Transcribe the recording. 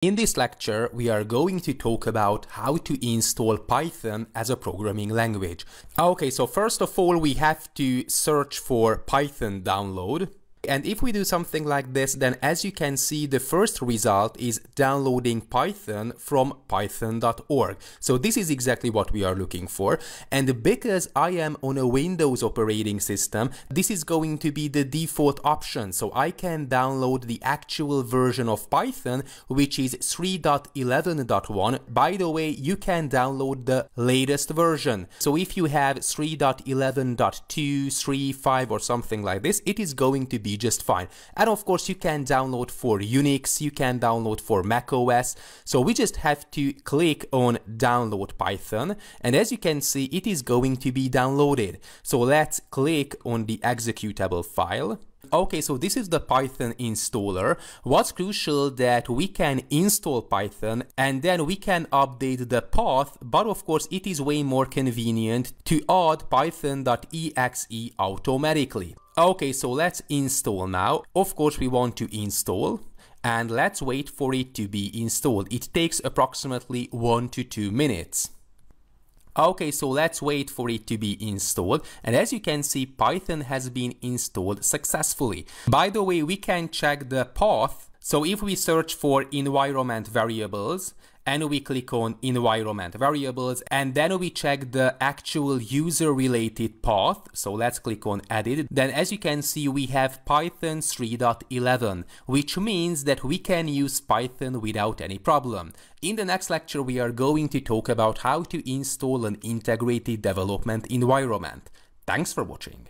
In this lecture, we are going to talk about how to install Python as a programming language. Okay, so first of all, we have to search for Python download. And if we do something like this, then as you can see, the first result is downloading Python from python.org. So this is exactly what we are looking for. And because I am on a Windows operating system, this is going to be the default option. So I can download the actual version of Python, which is 3.11.1. By the way, you can download the latest version. So if you have 3.11.2, 3.5 or something like this, it is going to be just fine. And of course, you can download for Unix, you can download for Mac OS. So we just have to click on download Python, and as you can see, it is going to be downloaded. So let's click on the executable file. Okay, so this is the Python installer. What's crucial that we can install Python and then we can update the path, but of course it is way more convenient to add python.exe automatically. Okay, so let's install now. Of course we want to install and let's wait for it to be installed. It takes approximately 1 to 2 minutes. Okay, so let's wait for it to be installed, and as you can see, Python has been installed successfully. By the way, we can check the path. So if we search for environment variables and we click on environment variables and then we check the actual user related path, so let's click on edit, then as you can see we have Python 3.11, which means that we can use Python without any problem. In the next lecture we are going to talk about how to install an integrated development environment. Thanks for watching.